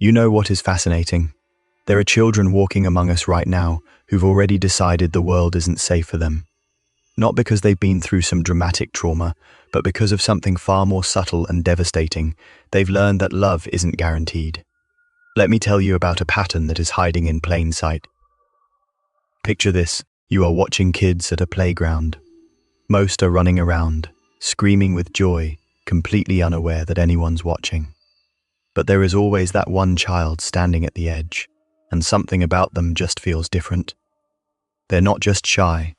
You know what is fascinating? There are children walking among us right now who've already decided the world isn't safe for them. Not because they've been through some dramatic trauma, but because of something far more subtle and devastating. They've learned that love isn't guaranteed. Let me tell you about a pattern that is hiding in plain sight. Picture this: you are watching kids at a playground. Most are running around, screaming with joy, completely unaware that anyone's watching. But there is always that one child standing at the edge, and something about them just feels different. They're not just shy.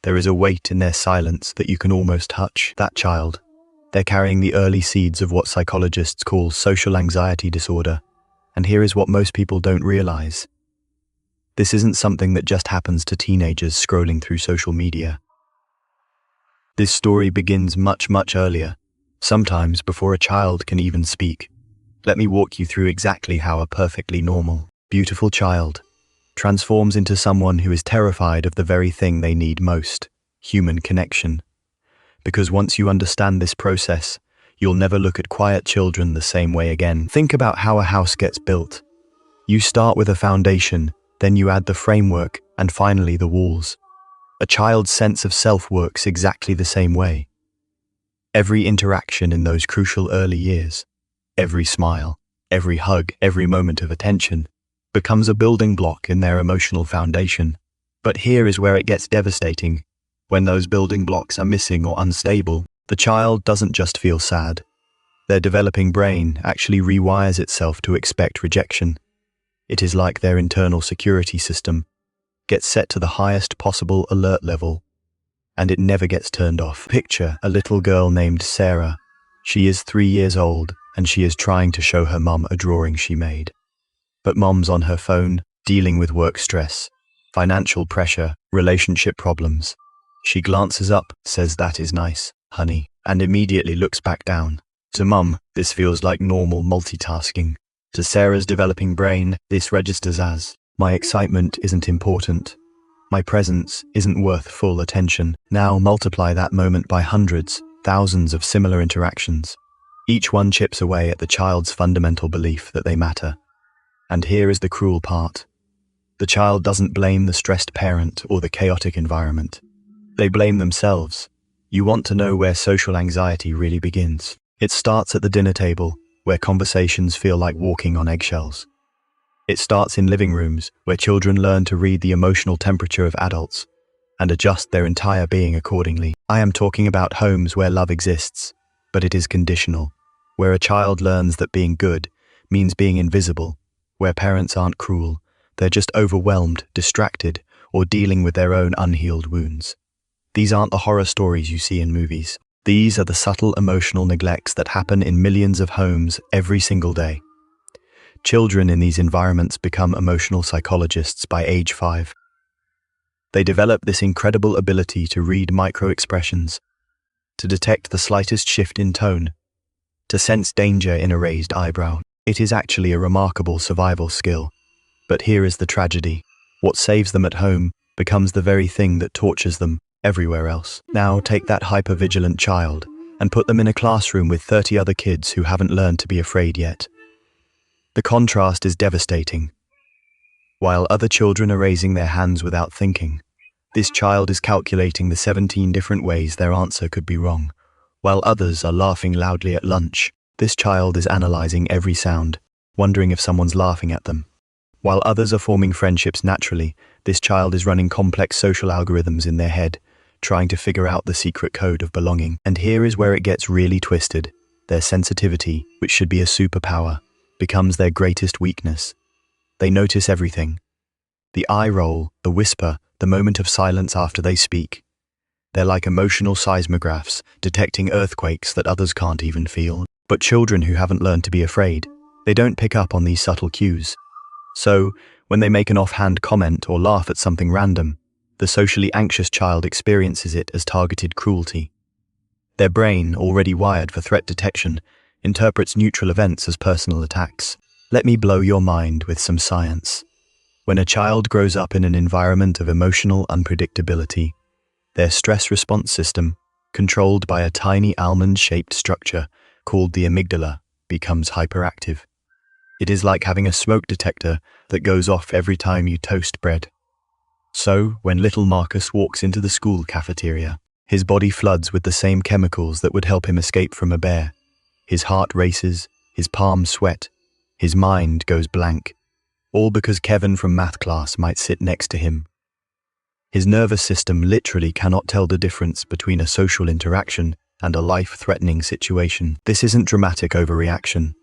There is a weight in their silence that you can almost touch. That child, they're carrying the early seeds of what psychologists call social anxiety disorder. And here is what most people don't realize. This isn't something that just happens to teenagers scrolling through social media. This story begins much, much earlier, sometimes before a child can even speak. Let me walk you through exactly how a perfectly normal, beautiful child transforms into someone who is terrified of the very thing they need most: human connection. Because once you understand this process, you'll never look at quiet children the same way again. Think about how a house gets built. You start with a foundation, then you add the framework, and finally the walls. A child's sense of self works exactly the same way. Every interaction in those crucial early years, every smile, every hug, every moment of attention, becomes a building block in their emotional foundation. But here is where it gets devastating. When those building blocks are missing or unstable, the child doesn't just feel sad. Their developing brain actually rewires itself to expect rejection. It is like their internal security system gets set to the highest possible alert level, and it never gets turned off. Picture a little girl named Sarah. She is 3 years old, and she is trying to show her mum a drawing she made. But mom's on her phone, dealing with work stress, financial pressure, relationship problems. She glances up, says, "That is nice, honey," and immediately looks back down. To mum, this feels like normal multitasking. To Sarah's developing brain, this registers as, "My excitement isn't important. My presence isn't worth full attention." Now multiply that moment by hundreds, thousands of similar interactions. Each one chips away at the child's fundamental belief that they matter. And here is the cruel part. The child doesn't blame the stressed parent or the chaotic environment. They blame themselves. You want to know where social anxiety really begins? It starts at the dinner table, where conversations feel like walking on eggshells. It starts in living rooms, where children learn to read the emotional temperature of adults and adjust their entire being accordingly. I am talking about homes where love exists, but it is conditional, where a child learns that being good means being invisible, where parents aren't cruel, they're just overwhelmed, distracted, or dealing with their own unhealed wounds. These aren't the horror stories you see in movies. These are the subtle emotional neglects that happen in millions of homes every single day. Children in these environments become emotional psychologists by age 5. They develop this incredible ability to read micro-expressions, to detect the slightest shift in tone, to sense danger in a raised eyebrow. It is actually a remarkable survival skill. But here is the tragedy. What saves them at home becomes the very thing that tortures them everywhere else. Now take that hyper-vigilant child and put them in a classroom with 30 other kids who haven't learned to be afraid yet. The contrast is devastating. While other children are raising their hands without thinking, this child is calculating the 17 different ways their answer could be wrong. While others are laughing loudly at lunch, this child is analyzing every sound, wondering if someone's laughing at them. While others are forming friendships naturally, this child is running complex social algorithms in their head, trying to figure out the secret code of belonging. And here is where it gets really twisted. Their sensitivity, which should be a superpower, becomes their greatest weakness. They notice everything. The eye roll, the whisper, the moment of silence after they speak. They're like emotional seismographs, detecting earthquakes that others can't even feel. But children who haven't learned to be afraid, they don't pick up on these subtle cues. So, when they make an offhand comment or laugh at something random, the socially anxious child experiences it as targeted cruelty. Their brain, already wired for threat detection, interprets neutral events as personal attacks. Let me blow your mind with some science. When a child grows up in an environment of emotional unpredictability, their stress response system, controlled by a tiny almond-shaped structure called the amygdala, becomes hyperactive. It is like having a smoke detector that goes off every time you toast bread. So, when little Marcus walks into the school cafeteria, his body floods with the same chemicals that would help him escape from a bear. His heart races, his palms sweat, his mind goes blank, all because Kevin from math class might sit next to him. His nervous system literally cannot tell the difference between a social interaction and a life-threatening situation. This isn't dramatic overreaction.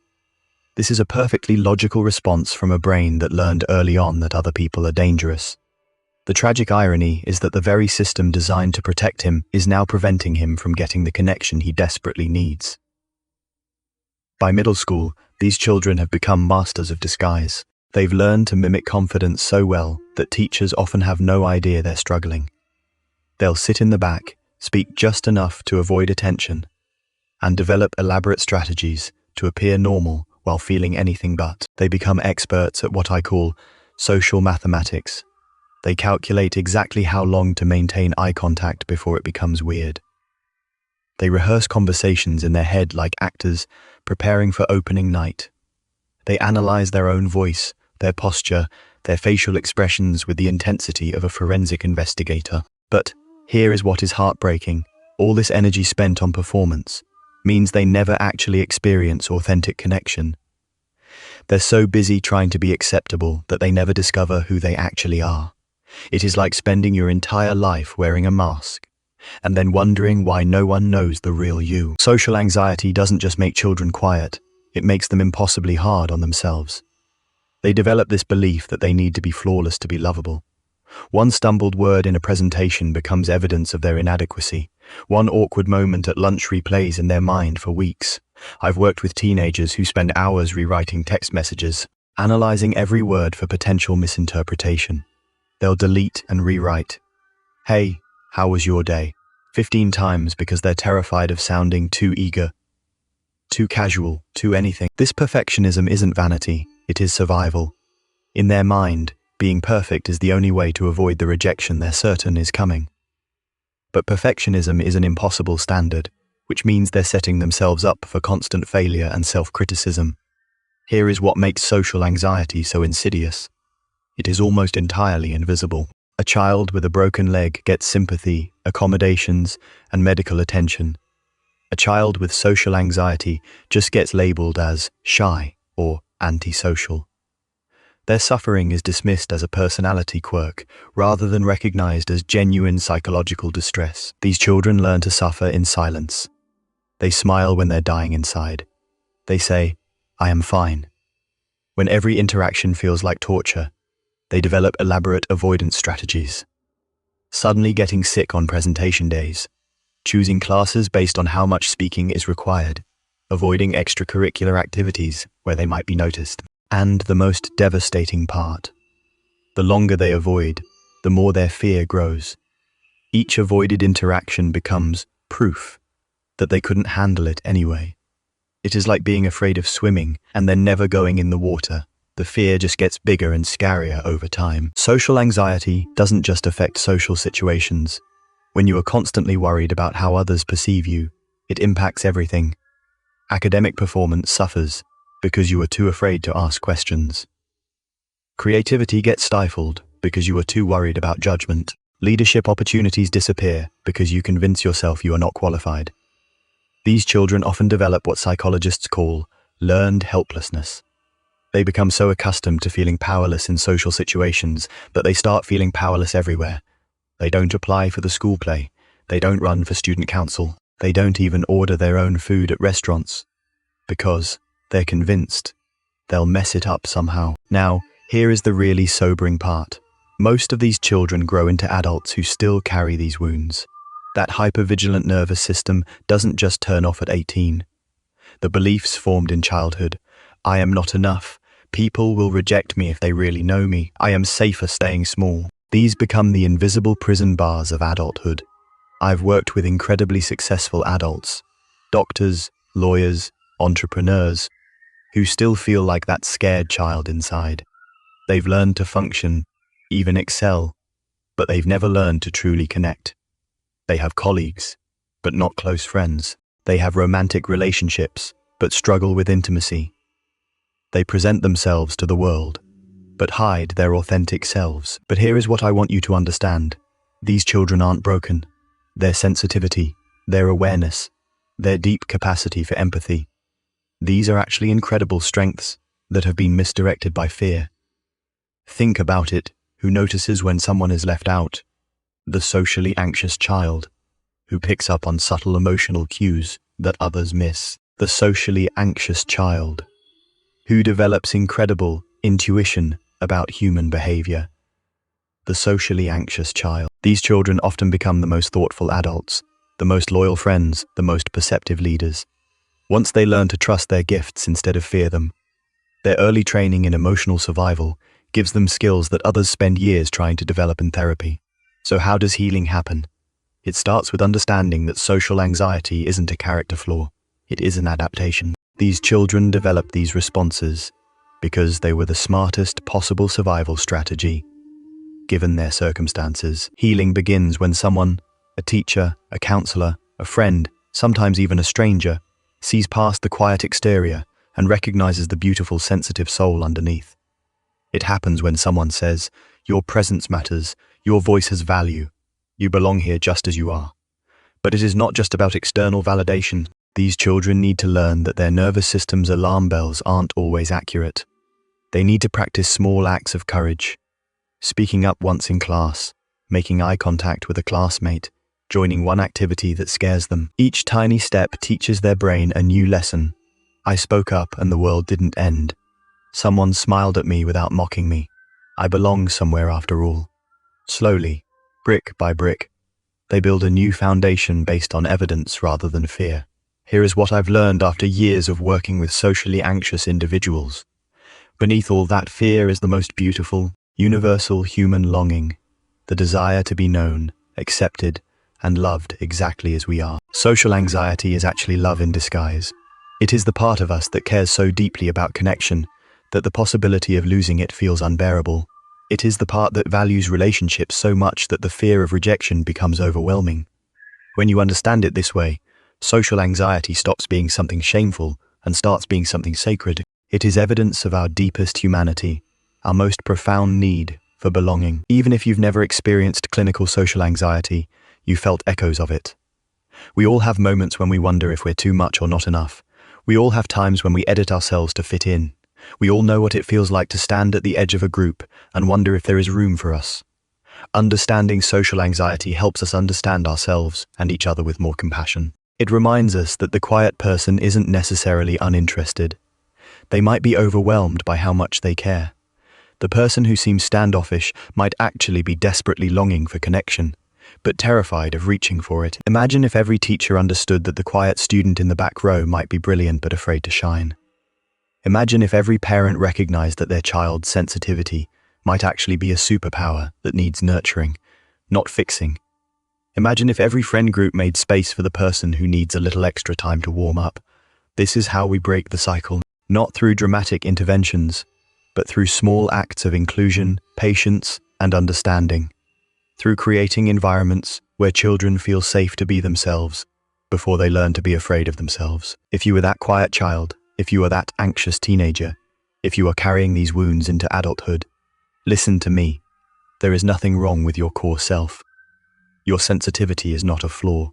This is a perfectly logical response from a brain that learned early on that other people are dangerous. The tragic irony is that the very system designed to protect him is now preventing him from getting the connection he desperately needs. By middle school, these children have become masters of disguise. They've learned to mimic confidence so well that teachers often have no idea they're struggling. They'll sit in the back, speak just enough to avoid attention, and develop elaborate strategies to appear normal while feeling anything but. They become experts at what I call social mathematics. They calculate exactly how long to maintain eye contact before it becomes weird. They rehearse conversations in their head like actors preparing for opening night. They analyze their own voice, their posture, their facial expressions with the intensity of a forensic investigator. But here is what is heartbreaking. All this energy spent on performance means they never actually experience authentic connection. They're so busy trying to be acceptable that they never discover who they actually are. It is like spending your entire life wearing a mask and then wondering why no one knows the real you. Social anxiety doesn't just make children quiet, it makes them impossibly hard on themselves. They develop this belief that they need to be flawless to be lovable. One stumbled word in a presentation becomes evidence of their inadequacy. One awkward moment at lunch replays in their mind for weeks. I've worked with teenagers who spend hours rewriting text messages, analyzing every word for potential misinterpretation. They'll delete and rewrite, "Hey, how was your day?" 15 times because they're terrified of sounding too eager, too casual, too anything. This perfectionism isn't vanity, it is survival. In their mind, being perfect is the only way to avoid the rejection they're certain is coming. But perfectionism is an impossible standard, which means they're setting themselves up for constant failure and self-criticism. Here is what makes social anxiety so insidious. It is almost entirely invisible. A child with a broken leg gets sympathy, accommodations, and medical attention. A child with social anxiety just gets labeled as shy or antisocial. Their suffering is dismissed as a personality quirk rather than recognized as genuine psychological distress. These children learn to suffer in silence. They smile when they're dying inside. They say, "I am fine." When every interaction feels like torture, they develop elaborate avoidance strategies. Suddenly getting sick on presentation days, choosing classes based on how much speaking is required, avoiding extracurricular activities where they might be noticed. And the most devastating part, the longer they avoid, the more their fear grows. Each avoided interaction becomes proof that they couldn't handle it anyway. It is like being afraid of swimming and then never going in the water. The fear just gets bigger and scarier over time. Social anxiety doesn't just affect social situations. When you are constantly worried about how others perceive you, it impacts everything. Academic performance suffers because you are too afraid to ask questions. Creativity gets stifled because you are too worried about judgment. Leadership opportunities disappear because you convince yourself you are not qualified. These children often develop what psychologists call learned helplessness. They become so accustomed to feeling powerless in social situations that they start feeling powerless everywhere. They don't apply for the school play. They don't run for student council. They don't even order their own food at restaurants because they're convinced they'll mess it up somehow. Now, here is the really sobering part. Most of these children grow into adults who still carry these wounds. That hypervigilant nervous system doesn't just turn off at 18. The beliefs formed in childhood, "I am not enough," "People will reject me if they really know me," "I am safer staying small." These become the invisible prison bars of adulthood. I've worked with incredibly successful adults, doctors, lawyers, entrepreneurs, who still feel like that scared child inside. They've learned to function, even excel, but they've never learned to truly connect. They have colleagues, but not close friends. They have romantic relationships, but struggle with intimacy. They present themselves to the world, but hide their authentic selves. But here is what I want you to understand. These children aren't broken. Their sensitivity, their awareness, their deep capacity for empathy, these are actually incredible strengths that have been misdirected by fear. Think about it. Who notices when someone is left out? The socially anxious child, who picks up on subtle emotional cues that others miss. The socially anxious child, who develops incredible intuition about human behavior. The socially anxious child. These children often become the most thoughtful adults, the most loyal friends, the most perceptive leaders. Once they learn to trust their gifts instead of fear them, their early training in emotional survival gives them skills that others spend years trying to develop in therapy. So how does healing happen? It starts with understanding that social anxiety isn't a character flaw, it is an adaptation. These children develop these responses because they were the smartest possible survival strategy, given their circumstances. Healing begins when someone, a teacher, a counselor, a friend, sometimes even a stranger, sees past the quiet exterior and recognizes the beautiful, sensitive soul underneath. It happens when someone says, "Your presence matters, your voice has value, you belong here just as you are." But it is not just about external validation. These children need to learn that their nervous system's alarm bells aren't always accurate. They need to practice small acts of courage, speaking up once in class, making eye contact with a classmate, joining one activity that scares them. Each tiny step teaches their brain a new lesson. I spoke up and the world didn't end. Someone smiled at me without mocking me. I belong somewhere after all. Slowly, brick by brick, they build a new foundation based on evidence rather than fear. Here is what I've learned after years of working with socially anxious individuals. Beneath all that fear is the most beautiful, universal human longing, the desire to be known, accepted, and loved exactly as we are. Social anxiety is actually love in disguise. It is the part of us that cares so deeply about connection that the possibility of losing it feels unbearable. It is the part that values relationships so much that the fear of rejection becomes overwhelming. When you understand it this way, social anxiety stops being something shameful and starts being something sacred. It is evidence of our deepest humanity, our most profound need for belonging. Even if you've never experienced clinical social anxiety, you felt echoes of it. We all have moments when we wonder if we're too much or not enough. We all have times when we edit ourselves to fit in. We all know what it feels like to stand at the edge of a group and wonder if there is room for us. Understanding social anxiety helps us understand ourselves and each other with more compassion. It reminds us that the quiet person isn't necessarily uninterested. They might be overwhelmed by how much they care. The person who seems standoffish might actually be desperately longing for connection, but terrified of reaching for it. Imagine if every teacher understood that the quiet student in the back row might be brilliant but afraid to shine. Imagine if every parent recognized that their child's sensitivity might actually be a superpower that needs nurturing, not fixing. Imagine if every friend group made space for the person who needs a little extra time to warm up. This is how we break the cycle, not through dramatic interventions, but through small acts of inclusion, patience, and understanding. Through creating environments where children feel safe to be themselves before they learn to be afraid of themselves. If you were that quiet child, if you are that anxious teenager, if you are carrying these wounds into adulthood, listen to me. There is nothing wrong with your core self. Your sensitivity is not a flaw.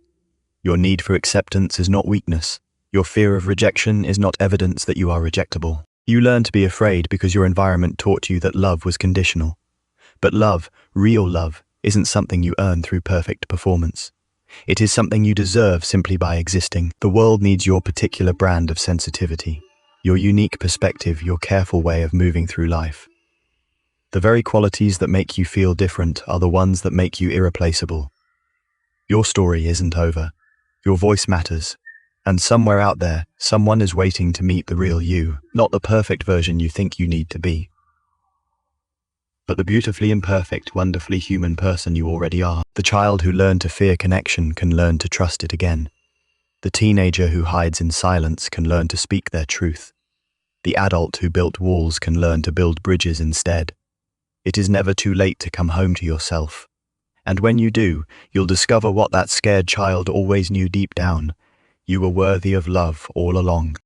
Your need for acceptance is not weakness. Your fear of rejection is not evidence that you are rejectable. You learn to be afraid because your environment taught you that love was conditional. But love, real love, isn't something you earn through perfect performance. It is something you deserve simply by existing. The world needs your particular brand of sensitivity, your unique perspective, your careful way of moving through life. The very qualities that make you feel different are the ones that make you irreplaceable. Your story isn't over. Your voice matters. And somewhere out there, someone is waiting to meet the real you, not the perfect version you think you need to be, but the beautifully imperfect, wonderfully human person you already are. The child who learned to fear connection can learn to trust it again. The teenager who hides in silence can learn to speak their truth. The adult who built walls can learn to build bridges instead. It is never too late to come home to yourself. And when you do, you'll discover what that scared child always knew deep down. You were worthy of love all along.